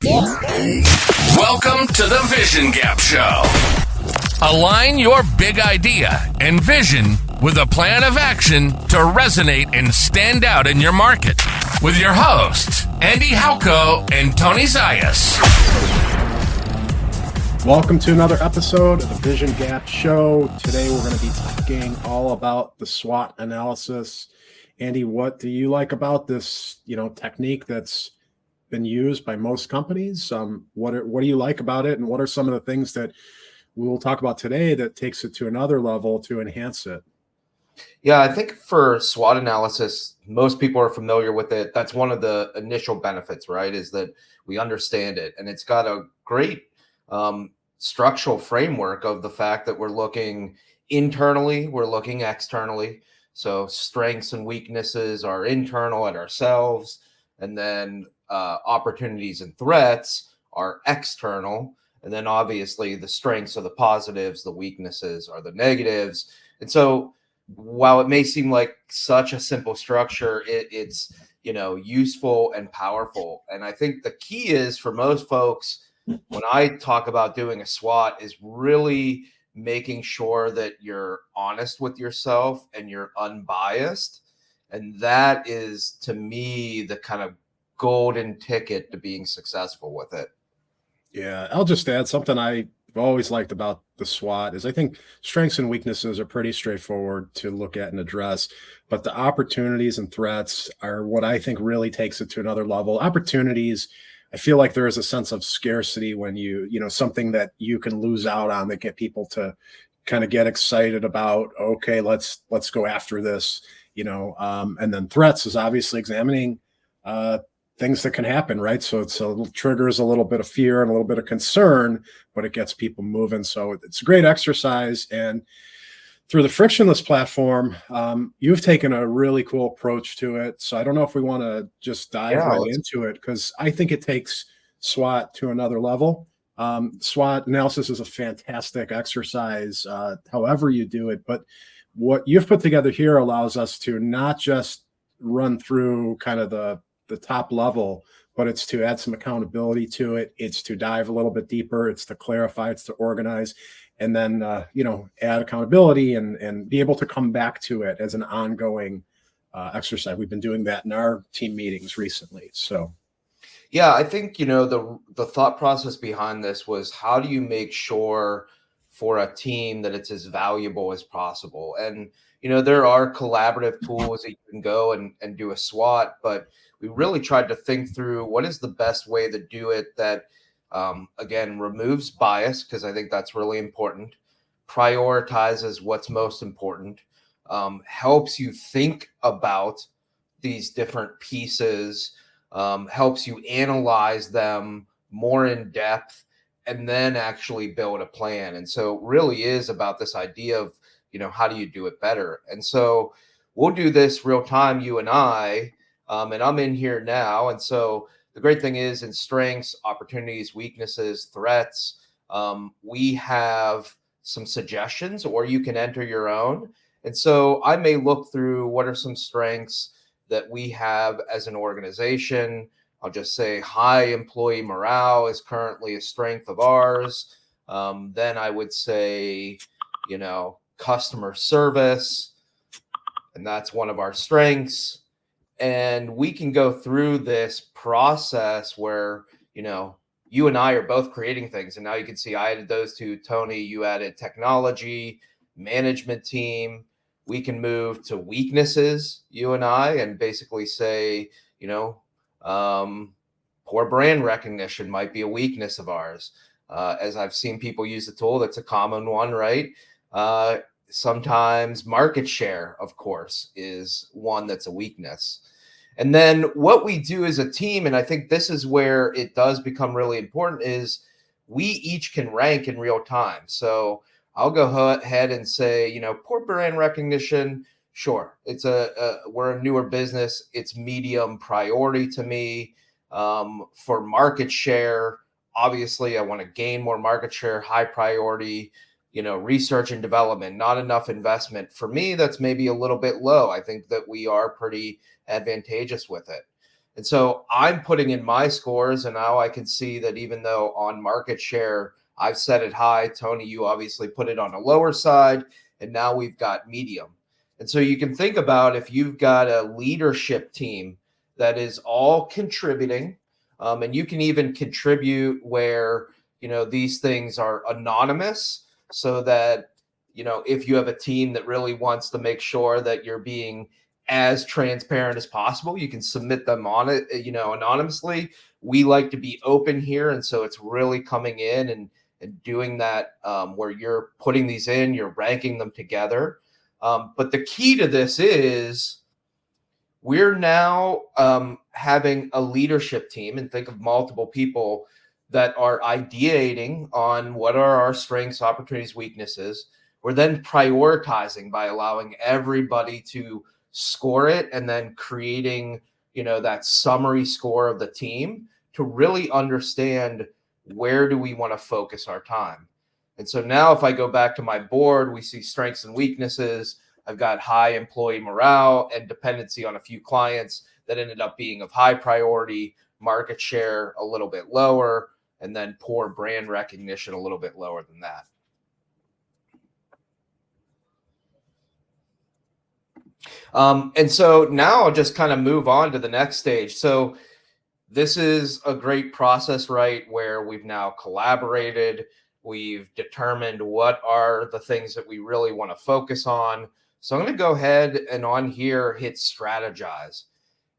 Welcome to the Vision Gap Show. Align your big idea and vision with a plan of action to resonate and stand out in your market. With your hosts, Halko and Tony Zayas. Welcome to another episode of the Vision Gap Show. Today we're going to be talking all about the SWOT analysis. Andy, what do you like about this, technique that's been used by most companies? What do you like about it, and what are some of the things that we will talk about today that takes it to another level to enhance it? Yeah, I think for SWOT analysis, most people are familiar with it. That's one of the initial benefits, right? Is that we understand it, and it's got a great structural framework of the fact that we're looking internally, we're looking externally. So strengths and weaknesses are internal at ourselves, and then opportunities and threats are external. And then obviously the strengths are the positives, the weaknesses are the negatives. And so while it may seem like such a simple structure, it's useful and powerful. And I think the key is for most folks, when I talk about doing a SWOT, is really making sure that you're honest with yourself and you're unbiased. And that is, to me, the kind of golden ticket to being successful with it. Yeah, I'll just add something I've always liked about the SWOT is I think strengths and weaknesses are pretty straightforward to look at and address, but the opportunities and threats are what I think really takes it to another level. Opportunities, I feel like there is a sense of scarcity when something that you can lose out on that get people to kind of get excited about, okay, let's go after this, and then threats is obviously examining things that can happen, right? So triggers a little bit of fear and a little bit of concern, but it gets people moving. So it's a great exercise. And through the Frictionless platform, you've taken a really cool approach to it. So I don't know if we want to just dive right into it, because I think it takes SWOT to another level. SWOT analysis is a fantastic exercise, however you do it. But what you've put together here allows us to not just run through kind of the top level, but it's to add some accountability to it. It's to dive a little bit deeper. It's to clarify. It's to organize. And then, add accountability and be able to come back to it as an ongoing exercise. We've been doing that in our team meetings recently. So, yeah, I think, the thought process behind this was, how do you make sure for a team that it's as valuable as possible? And, there are collaborative tools that you can go and do a SWOT, but we really tried to think through what is the best way to do it that, again, removes bias, because I think that's really important, prioritizes what's most important, helps you think about these different pieces, helps you analyze them more in depth, and then actually build a plan. And so it really is about this idea of, how do you do it better? And so we'll do this real time, you and I, and I'm in here now. And so the great thing is, in strengths, opportunities, weaknesses, threats, we have some suggestions, or you can enter your own. And so I may look through what are some strengths that we have as an organization. I'll just say high employee morale is currently a strength of ours. Then I would say, customer service, and that's one of our strengths. And we can go through this process where, you and I are both creating things. And now you can see I added those two. Tony, you added technology, management team. We can move to weaknesses, you and I, and basically say, poor brand recognition might be a weakness of ours. As I've seen people use the tool, that's a common one, right? Sometimes market share, of course, is one that's a weakness. And then what we do as a team, and I think this is where it does become really important, is we each can rank in real time. So I'll go ahead and say, poor brand recognition, sure, it's we're a newer business. It's medium priority to me. For market share, obviously I want to gain more market share, high priority. Research and development, not enough investment. For me, that's maybe a little bit low. I think that we are pretty advantageous with it. And so I'm putting in my scores, and now I can see that even though on market share, I've set it high, Tony, you obviously put it on a lower side, and now we've got medium. And so you can think about if you've got a leadership team that is all contributing, and you can even contribute where, these things are anonymous, so that, if you have a team that really wants to make sure that you're being as transparent as possible, you can submit them on it, anonymously. We like to be open here. And so it's really coming in and doing that, where you're putting these in, you're ranking them together. But the key to this is we're now having a leadership team, and think of multiple people that are ideating on what are our strengths, opportunities, weaknesses. We're then prioritizing by allowing everybody to score it, and then creating, that summary score of the team to really understand where do we want to focus our time. And so now if I go back to my board, we see strengths and weaknesses. I've got high employee morale and dependency on a few clients that ended up being of high priority, market share a little bit lower, and then poor brand recognition a little bit lower than that. And so now I'll just kind of move on to the next stage. So this is a great process, right? Where we've now collaborated, we've determined what are the things that we really want to focus on. So I'm going to go ahead and on here, hit strategize.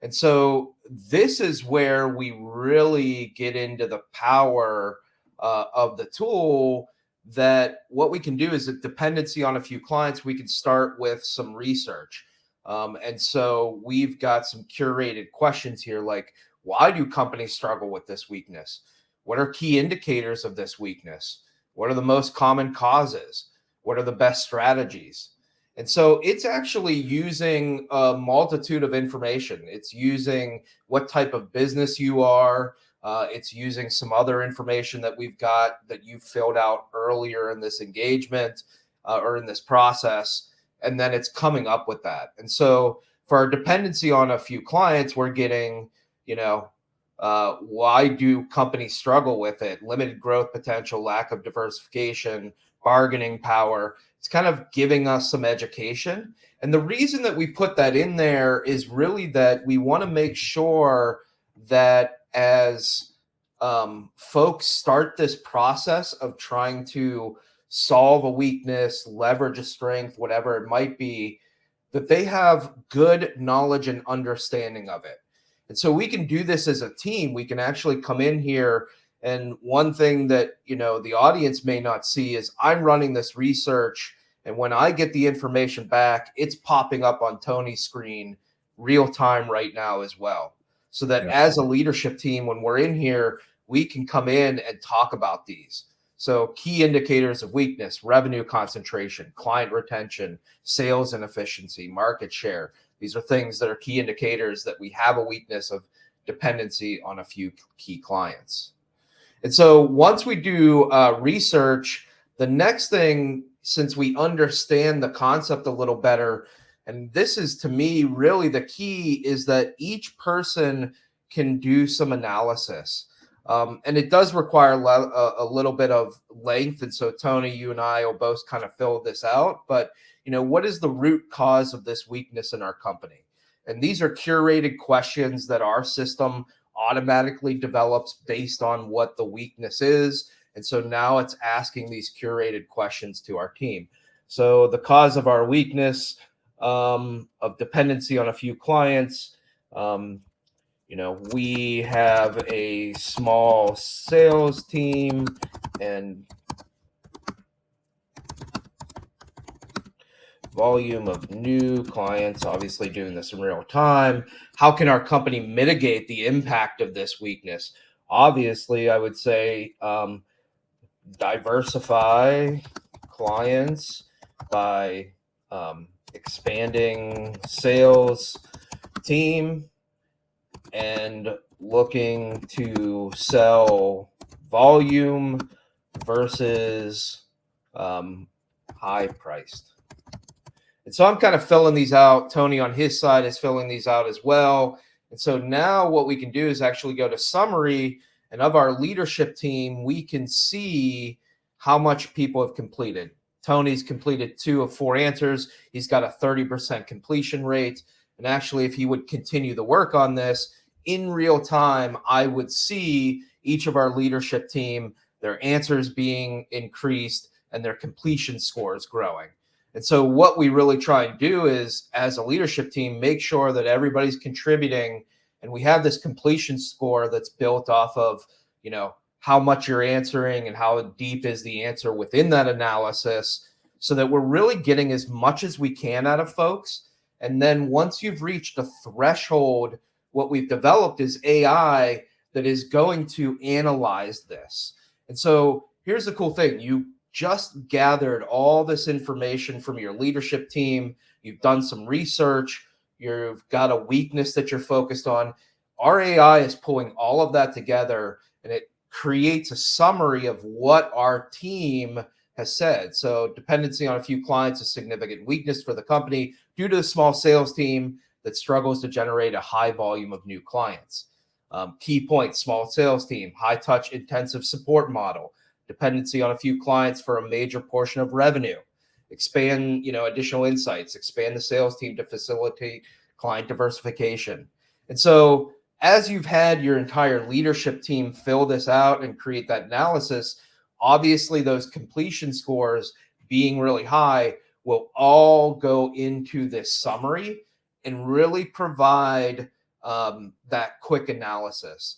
And so this is where we really get into the power of the tool, that what we can do is a dependency on a few clients. We can start with some research. And so we've got some curated questions here, like, why do companies struggle with this weakness? What are key indicators of this weakness? What are the most common causes? What are the best strategies? And so it's actually using a multitude of information. It's using what type of business you are. It's using some other information that we've got that you filled out earlier in this engagement or in this process. And then it's coming up with that. And so for our dependency on a few clients, we're getting, why do companies struggle with it? Limited growth potential, lack of diversification, bargaining power. It's kind of giving us some education. And the reason that we put that in there is really that we want to make sure that as folks start this process of trying to solve a weakness, leverage a strength, whatever it might be, that they have good knowledge and understanding of it. And so we can do this as a team. We can actually come in here, and one thing that, the audience may not see is I'm running this research, and when I get the information back, it's popping up on Tony's screen real time right now as well. So that as a leadership team, when we're in here, we can come in and talk about these. So key indicators of weakness: revenue concentration, client retention, sales inefficiency, market share. These are things that are key indicators that we have a weakness of dependency on a few key clients. And so once we do research, the next thing, since we understand the concept a little better, and this is to me really the key, is that each person can do some analysis. And it does require a little bit of length. And so Tony, you and I will both kind of fill this out, but what is the root cause of this weakness in our company? And these are curated questions that our system automatically develops based on what the weakness is. And so now it's asking these curated questions to our team. So the cause of our weakness of dependency on a few clients, we have a small sales team and volume of new clients, obviously doing this in real time. How can our company mitigate the impact of this weakness? Obviously, I would say diversify clients by expanding sales team and looking to sell volume versus high priced. And so I'm kind of filling these out. Tony on his side is filling these out as well. And so now what we can do is actually go to summary, and of our leadership team, we can see how much people have completed. Tony's completed 2 of 4 answers. He's got a 30% completion rate. And actually, if he would continue the work on this in real time, I would see each of our leadership team, their answers being increased and their completion scores growing. And so what we really try and do is, as a leadership team, make sure that everybody's contributing, and we have this completion score that's built off of, how much you're answering and how deep is the answer within that analysis, so that we're really getting as much as we can out of folks. And then once you've reached a threshold, what we've developed is AI that is going to analyze this. And so here's the cool thing. You just gathered all this information from your leadership team. You've done some research. You've got a weakness that you're focused on. Our AI is pulling all of that together, and it creates a summary of what our team has said. So dependency on a few clients is significant weakness for the company due to the small sales team that struggles to generate a high volume of new clients. Key points: small sales team, high touch intensive support model, dependency on a few clients for a major portion of revenue, expand, additional insights, expand the sales team to facilitate client diversification. And so as you've had your entire leadership team fill this out and create that analysis, obviously those completion scores being really high will all go into this summary and really provide that quick analysis.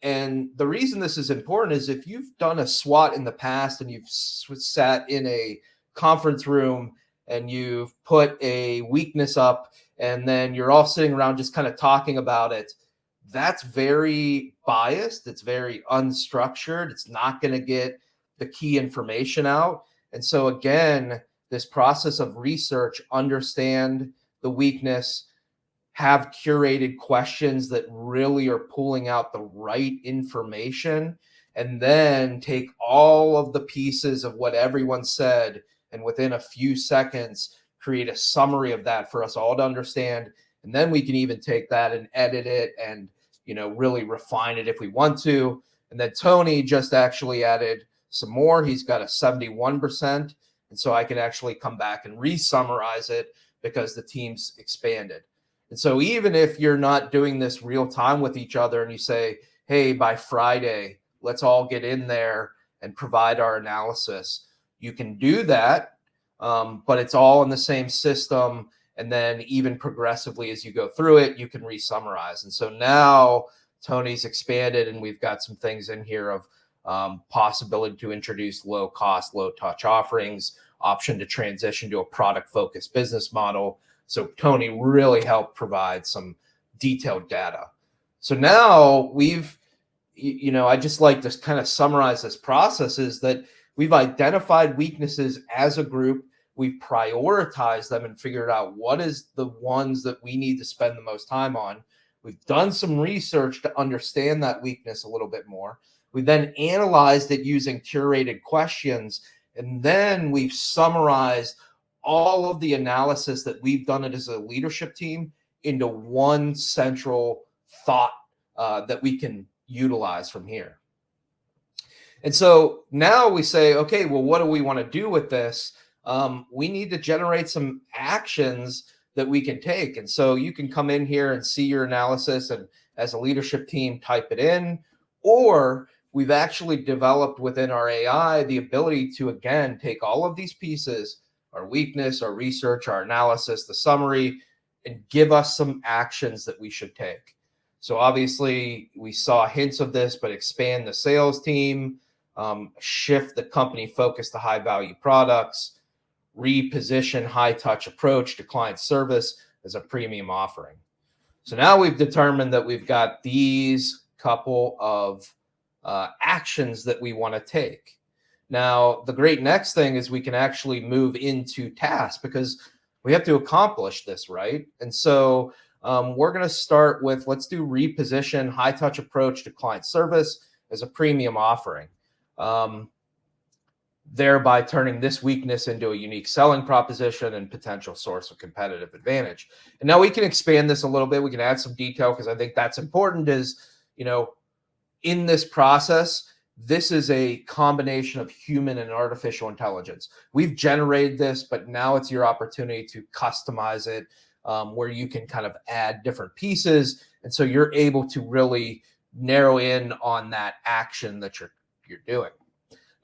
And the reason this is important is if you've done a SWOT in the past and you've sat in a conference room and you've put a weakness up and then you're all sitting around just kind of talking about it, that's very biased. It's very unstructured. It's not going to get the key information out. And so again, this process of research, understand the weakness, have curated questions that really are pulling out the right information, and then take all of the pieces of what everyone said and within a few seconds create a summary of that for us all to understand. And then we can even take that and edit it and really refine it if we want to. And then Tony just actually added some more. He's got a 71%. And so I can actually come back and re-summarize it because the team's expanded. And so even if you're not doing this real time with each other and you say, hey, by Friday, let's all get in there and provide our analysis, you can do that, but it's all in the same system. And then even progressively as you go through it, you can re-summarize. And so now Tony's expanded and we've got some things in here of possibility to introduce low cost, low touch offerings, option to transition to a product focused business model. So Tony really helped provide some detailed data. So now I just like to kind of summarize this process is that we've identified weaknesses as a group. We've prioritized them and figured out what is the ones that we need to spend the most time on. We've done some research to understand that weakness a little bit more. We then analyzed it using curated questions, and then we've summarized all of the analysis that we've done it as a leadership team into one central thought that we can utilize from here. And so now we say, okay, well, what do we want to do with this? We need to generate some actions that we can take. And so you can come in here and see your analysis and as a leadership team, type it in, or we've actually developed within our AI the ability to, again, take all of these pieces, our weakness, our research, our analysis, the summary, and give us some actions that we should take. So obviously we saw hints of this, but expand the sales team, shift the company focus to high value products, reposition high touch approach to client service as a premium offering. So now we've determined that we've got these couple of actions that we want to take. Now, the great next thing is we can actually move into tasks because we have to accomplish this, right? And so we're going to start with, let's do reposition high touch approach to client service as a premium offering. thereby turning this weakness into a unique selling proposition and potential source of competitive advantage. And now we can expand this a little bit. We can add some detail because I think that's important is, in this process, this is a combination of human and artificial intelligence. We've generated this, but now it's your opportunity to customize it, where you can kind of add different pieces. And so you're able to really narrow in on that action that you're doing.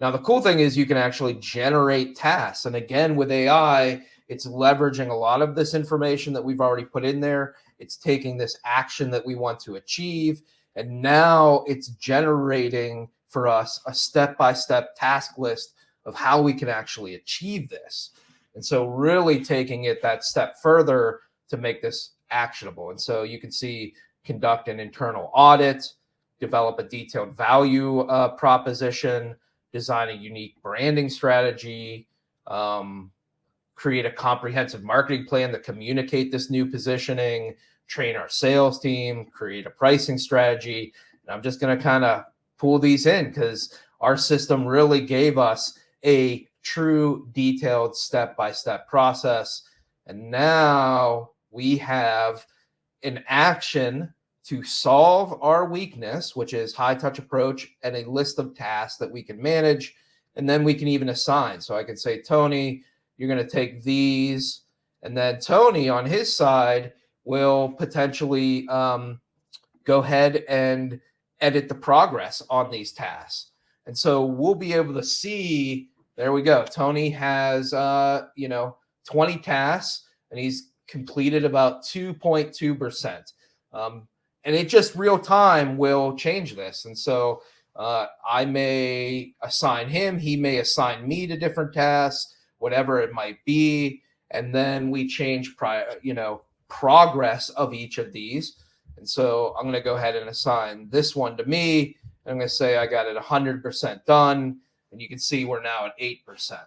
Now, the cool thing is you can actually generate tasks. And again, with AI, it's leveraging a lot of this information that we've already put in there. It's taking this action that we want to achieve, and now it's generating for us a step-by-step task list of how we can actually achieve this. And so really taking it that step further to make this actionable. And so you can see conduct an internal audit, develop a detailed value proposition, design a unique branding strategy, create a comprehensive marketing plan to communicate this new positioning, train our sales team, create a pricing strategy. And I'm just going to kind of pull these in because our system really gave us a true detailed step-by-step process. And now we have an action to solve our weakness, which is high touch approach, and a list of tasks that we can manage. And then we can even assign. So I can say, Tony, you're going to take these. And then Tony on his side will potentially go ahead and edit the progress on these tasks. And so we'll be able to see, there we go. Tony has, 20 tasks and he's completed about 2.2%. And it just real time will change this. And so I may assign him, he may assign me to different tasks, whatever it might be. And then we change progress of each of these. And so I'm going to go ahead and assign this one to me. I'm going to say I got it 100% done. And you can see we're now at 8%.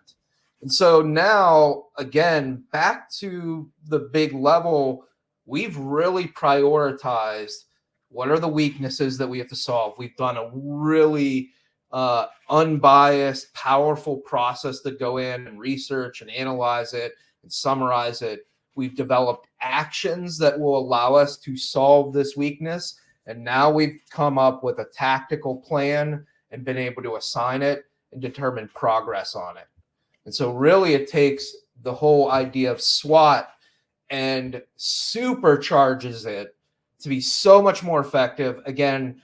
And so now, again, back to the big level, we've really prioritized what are the weaknesses that we have to solve. We've done a really unbiased, powerful process to go in and research and analyze it and summarize it. We've developed actions that will allow us to solve this weakness. And now we've come up with a tactical plan and been able to assign it and determine progress on it. And so really it takes the whole idea of SWOT and supercharges it to be so much more effective. Again,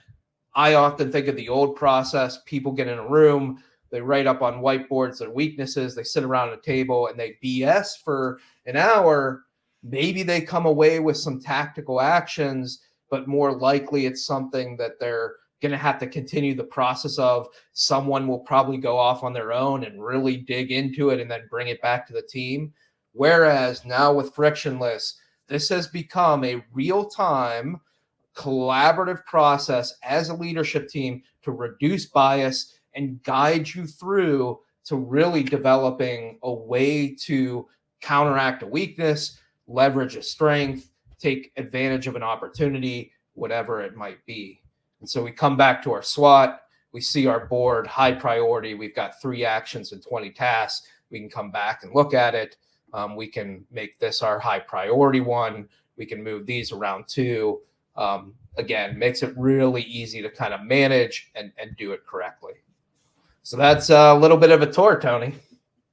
I often think of the old process. People get in a room, they write up on whiteboards their weaknesses, they sit around a table and they BS for an hour. Maybe they come away with some tactical actions, but more likely it's something that they're going to have to continue the process of. Someone will probably go off on their own and really dig into it and then bring it back to the team. Whereas now with Frictionless, this has become a real-time collaborative process as a leadership team to reduce bias and guide you through to really developing a way to counteract a weakness, leverage a strength, take advantage of an opportunity, whatever it might be. And so we come back to our SWOT. We see our board, high priority. We've got 3 actions and 20 tasks. We can come back and look at it. We can make this our high priority one. We can move these around too. Again, makes it really easy to kind of manage and do it correctly. So that's a little bit of a tour, Tony.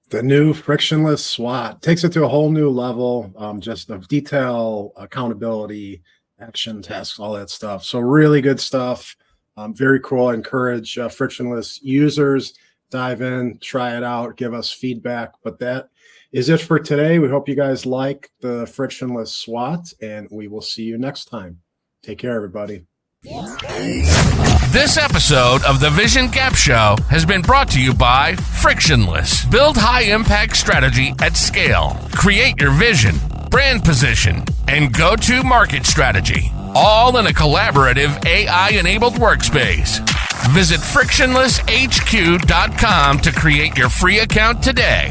The new Frictionless SWOT takes it to a whole new level, just of detail, accountability, action tasks, all that stuff. So really good stuff. Very cool. I encourage Frictionless users, dive in, try it out, give us feedback. But that is it for today. We hope you guys like the Frictionless SWOT, and we will see you next time. Take care, everybody. This episode of the Vision Gap Show has been brought to you by Frictionless. Build high-impact strategy at scale. Create your vision, brand position, and go-to-market strategy, all in a collaborative AI-enabled workspace. Visit frictionlesshq.com to create your free account today.